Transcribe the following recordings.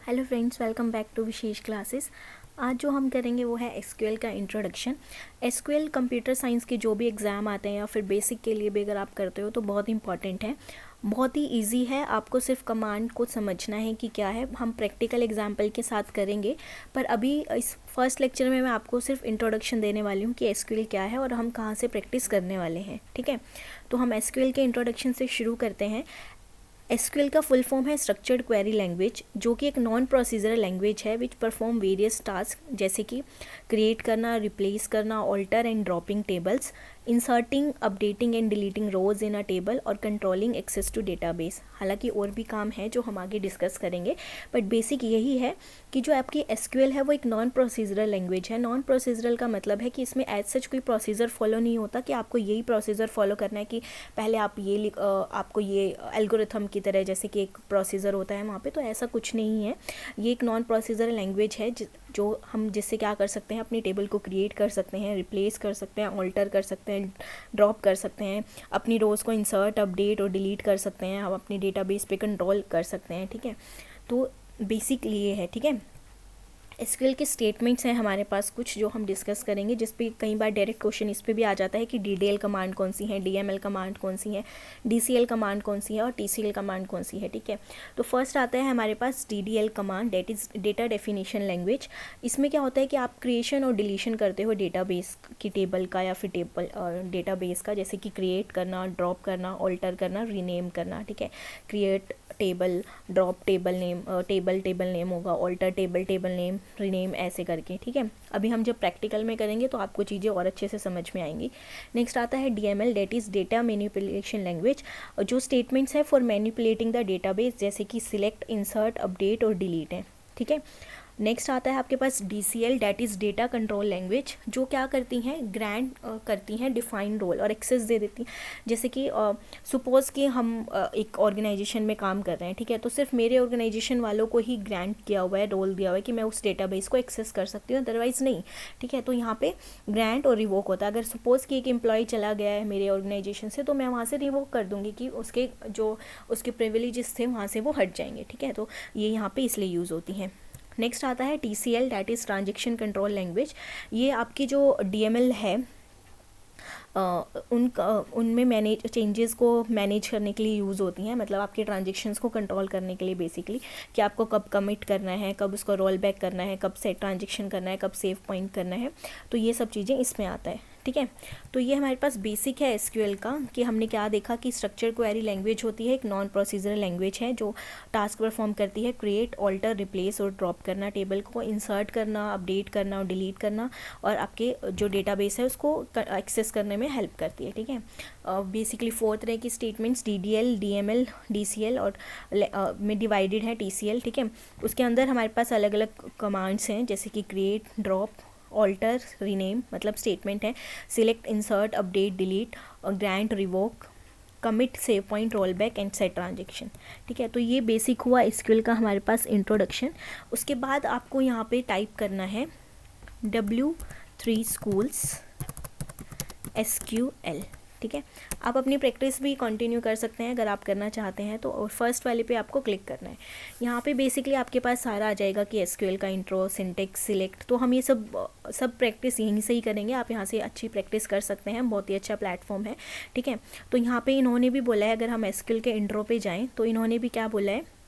Hello friends, welcome back to Vishesh classes. आज जो हम करेंगे वो है एसक्यूएल का इंट्रोडक्शन। एसक्यूएल कंप्यूटर साइंस के जो भी एग्ज़ाम आते हैं या फिर बेसिक के लिए भी अगर आप करते हो तो बहुत इंपॉर्टेंट है, बहुत ही इजी है। आपको सिर्फ कमांड को समझना है कि क्या है। हम प्रैक्टिकल एग्जाम्पल के साथ करेंगे, पर अभी इस फर्स्ट लेक्चर में मैं आपको सिर्फ इंट्रोडक्शन देने वाली हूँ कि एसक्यूएल क्या है और हम कहाँ से प्रैक्टिस करने वाले हैं। ठीक है, तो हम एसक्यूएल के इंट्रोडक्शन से शुरू करते हैं। एसक्यूएल का फुल फॉर्म है स्ट्रक्चर्ड क्वेरी लैंग्वेज, जो कि एक नॉन प्रोसीजरल लैंग्वेज है विच परफॉर्म वेरियस टास्क, जैसे कि क्रिएट करना, रिप्लेस करना, alter and dropping tables, inserting, updating and deleting rows in a table और कंट्रोलिंग एक्सेस टू डेटाबेस। हालांकि और भी काम है जो हम आगे डिस्कस करेंगे, बट बेसिक यही है कि जो आपकी एसक्यूएल है वो एक नॉन प्रोसीजरल लैंग्वेज है। नॉन प्रोसीजरल का मतलब है कि इसमें एज सच कोई प्रोसीजर फॉलो नहीं होता कि आपको यही प्रोसीजर फॉलो करना है कि पहले आप ये आपको ये एल्गोरिथम की तरह जैसे कि एक प्रोसीजर होता है वहाँ पे, तो ऐसा कुछ नहीं है। ये एक नॉन प्रोसीजरल लैंग्वेज है जो हम जिससे क्या कर सकते हैं, अपनी टेबल को क्रिएट कर सकते हैं, रिप्लेस कर सकते हैं, ऑल्टर कर सकते हैं, ड्रॉप कर सकते हैं, अपनी रोज़ को इंसर्ट, अपडेट और डिलीट कर सकते हैं, हम अपनी डेटाबेस पे कंट्रोल कर सकते हैं। ठीक है, तो बेसिकली ये है। ठीक है, एसक्यूएल के स्टेटमेंट्स हैं हमारे पास कुछ जो हम डिस्कस करेंगे, जिस पे कई बार डायरेक्ट क्वेश्चन इस पे भी आ जाता है कि डीडीएल कमांड कौन सी है, डीएमएल कमांड कौन सी है, डीसीएल कमांड कौन सी है और टीसीएल कमांड कौन सी है। ठीक है, तो फर्स्ट आता है हमारे पास DDL command, that is data definition language. इसमें क्या होता है कि आप क्रिएशन और डिलीशन करते हो डेटाबेस की टेबल का या फिर डेटाबेस का, जैसे कि क्रिएट करना, ड्रॉप करना, ऑल्टर करना, रीनेम करना। ठीक है, create table, drop table name, table name होगा, ऑल्टर टेबल नेम, रीनेम, ऐसे करके। ठीक है, अभी हम जब प्रैक्टिकल में करेंगे तो आपको चीज़ें और अच्छे से समझ में आएंगी। नेक्स्ट आता है DML, that is data manipulation language, जो स्टेटमेंट्स है फॉर मैनिपुलेटिंग द डेटाबेस, जैसे कि सिलेक्ट, इंसर्ट, अपडेट और डिलीट है। ठीक है, नेक्स्ट आता है आपके पास DCL, that is data control language, जो क्या करती हैं, ग्रांट करती हैं डिफाइंड रोल और एक्सेस दे देती हैं। जैसे कि सपोज़ कि हम एक ऑर्गेनाइजेशन में काम कर रहे हैं। ठीक है, तो सिर्फ मेरे ऑर्गेनाइजेशन वालों को ही ग्रांट किया हुआ है, रोल दिया हुआ है कि मैं उस डेटाबेस को एक्सेस कर सकती हूँ, अदरवाइज़ नहीं। ठीक है, तो यहाँ पे ग्रांट और रिवोक होता है। अगर सपोज़ कि एक एम्प्लॉय चला गया है मेरे ऑर्गेनाइजेशन से, तो मैं वहाँ से रिवोक कर दूँगी कि उसके जो उसके प्रिविलेजेस थे वहाँ से वो हट जाएंगे। ठीक है, तो ये यहाँ पे इसलिए यूज़ होती हैं। नेक्स्ट आता है TCL, that is transaction control language. ये आपकी जो DML है उनमें मैनेज चेंजेस को मैनेज करने के लिए यूज़ होती हैं, मतलब आपके ट्रांजेक्शन्स को कंट्रोल करने के लिए बेसिकली, कि आपको कब कमिट करना है, कब उसको रोल बैक करना है, कब सेट ट्रांजेक्शन करना है, कब सेव पॉइंट करना है, तो ये सब चीज़ें इसमें आता है। ठीक है, तो ये हमारे पास बेसिक है एसक्यूएल का, कि हमने क्या देखा कि स्ट्रक्चर क्वेरी लैंग्वेज होती है, एक नॉन प्रोसीजरल लैंग्वेज है जो टास्क परफॉर्म करती है क्रिएट, ऑल्टर, रिप्लेस और ड्रॉप करना, टेबल को इंसर्ट करना, अपडेट करना और डिलीट करना, और आपके जो डेटाबेस है उसको एक्सेस करने में हेल्प करती है। ठीक है, बेसिकली 4 तरह की स्टेटमेंट्स DDL, DML, DCL और में डिवाइडेड है TCL। ठीक है, उसके अंदर हमारे पास अलग अलग कमांड्स हैं, जैसे कि क्रिएट, ड्रॉप, ऑल्टर, रीनेम मतलब स्टेटमेंट है, select, insert, update, delete, grant, revoke, commit, save point, roll back and set transaction. ठीक है, तो ये बेसिक हुआ एसक्यूएल का हमारे पास इंट्रोडक्शन। उसके बाद आपको यहाँ पे टाइप करना है W3 स्कूल्स SQL। ठीक है, आप अपनी प्रैक्टिस भी कंटिन्यू कर सकते हैं अगर आप करना चाहते हैं तो, और फर्स्ट वाले पे आपको क्लिक करना है। यहाँ पे बेसिकली आपके पास सारा आ जाएगा कि एसक्यूएल का इंट्रो, सिंटेक्स, सिलेक्ट, तो हम ये सब प्रैक्टिस यहीं से ही करेंगे। आप यहाँ से अच्छी प्रैक्टिस कर सकते हैं, बहुत ही अच्छा प्लेटफॉर्म है। ठीक है, तो यहाँ पे इन्होंने भी बोला है, अगर हम एसक्यूएल के इंट्रो पे जाएँ तो इन्होंने भी क्या बोला है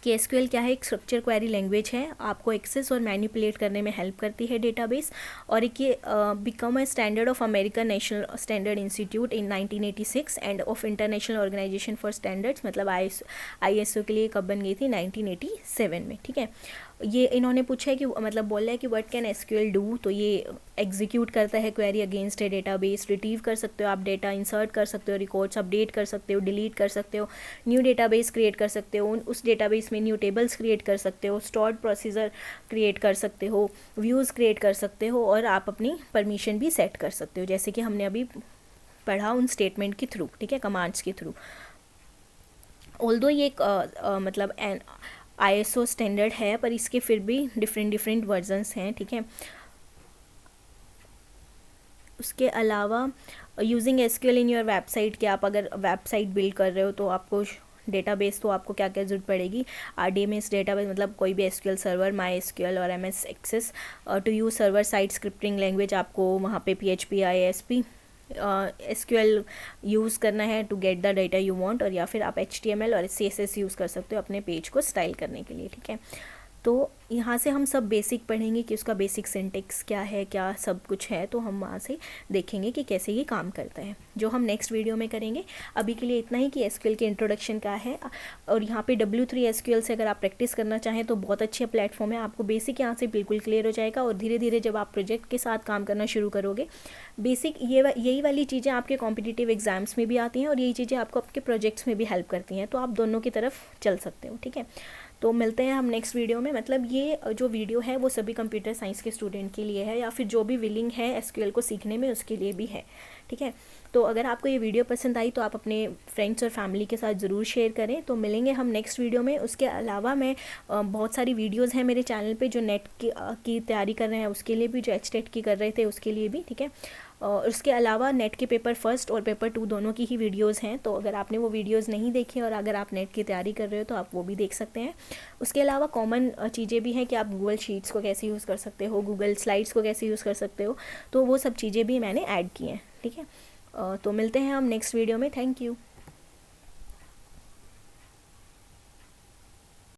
कि एसक्यूएल क्या है, एक स्ट्रक्चर क्वेरी लैंग्वेज है, आपको एक्सेस और मैनिपुलेट करने में हेल्प करती है डेटाबेस, और एक ये become a standard of American National Standard Institute in 1986 and of International Organization for Standards, मतलब ISO के लिए कब बन गई थी, 1987 में। ठीक है, ये इन्होंने पूछा है कि मतलब बोल रहा है कि व्हाट कैन एसक्यूएल डू, तो ये एग्जीक्यूट करता है क्वेरी अगेंस्ट ए डेटाबेस, रिट्रीव कर सकते हो आप डेटा, इंसर्ट कर सकते हो रिकॉर्ड्स, अपडेट कर सकते हो, डिलीट कर सकते हो, न्यू डेटाबेस क्रिएट कर सकते हो, उस डेटाबेस में न्यू टेबल्स क्रिएट कर सकते हो, स्टोर्ड प्रोसीजर क्रिएट कर सकते हो, व्यूज़ क्रिएट कर सकते हो, और आप अपनी परमिशन भी सेट कर सकते हो, जैसे कि हमने अभी पढ़ा उन स्टेटमेंट के थ्रू। ठीक है, कमांड्स के थ्रू। ऑल्दो ये एक मतलब ISO स्टैंडर्ड है, पर इसके फिर भी डिफरेंट वर्जन्स हैं। ठीक है, उसके अलावा using SQL in your website, कि आप अगर वेबसाइट बिल्ड कर रहे हो तो आपको डेटाबेस तो आपको क्या क्या ज़रूरत पड़ेगी, RDMS डेटाबेस मतलब कोई भी SQL सर्वर, MySQL और MS access. To use server side scripting language आपको वहाँ पे PHP IISP SQL यूज़ करना है to get the data you want, और या फिर आप HTML और CSS यूज़ कर सकते हो अपने पेज को स्टाइल करने के लिए, ठीक है। तो यहाँ से हम सब बेसिक पढ़ेंगे कि उसका बेसिक सिंटेक्स क्या है, क्या सब कुछ है, तो हम वहाँ से देखेंगे कि कैसे ये काम करता है, जो हम नेक्स्ट वीडियो में करेंगे। अभी के लिए इतना ही कि SQL के इंट्रोडक्शन क्या है। और यहाँ पे W3 SQL से अगर आप प्रैक्टिस करना चाहें तो बहुत अच्छा प्लेटफॉर्म है, आपको बेसिक यहाँ से बिल्कुल क्लियर हो जाएगा, और धीरे धीरे जब आप प्रोजेक्ट के साथ काम करना शुरू करोगे, बेसिक यही वाली चीज़ें आपके कॉम्पिटिटिव एग्जाम्स में भी आती हैं, और यही चीज़ें आपको आपके प्रोजेक्ट्स में भी हेल्प करती हैं, तो आप दोनों की तरफ चल सकते हो, ठीक है। तो मिलते हैं हम नेक्स्ट वीडियो में। मतलब ये जो वीडियो है वो सभी कंप्यूटर साइंस के स्टूडेंट के लिए है, या फिर जो भी विलिंग है SQL को सीखने में उसके लिए भी है, ठीक है। तो अगर आपको ये वीडियो पसंद आई तो आप अपने फ्रेंड्स और फैमिली के साथ ज़रूर शेयर करें। तो मिलेंगे हम नेक्स्ट वीडियो में। उसके अलावा मैं बहुत सारी वीडियोज़ हैं मेरे चैनल पे जो नेट की तैयारी कर रहे हैं उसके लिए भी, जो HTET की कर रहे थे उसके लिए भी, ठीक है। उसके अलावा नेट के पेपर 1 और पेपर 2 दोनों की ही वीडियोस हैं, तो अगर आपने वो वीडियोस नहीं देखी और अगर आप नेट की तैयारी कर रहे हो तो आप वो भी देख सकते हैं। उसके अलावा कॉमन चीज़ें भी हैं कि आप गूगल शीट्स को कैसे यूज़ कर सकते हो, गूगल स्लाइड्स को कैसे यूज़ कर सकते हो, तो वो सब चीज़ें भी मैंने ऐड की हैं, ठीक है। तो मिलते हैं हम नेक्स्ट वीडियो में। Thank you.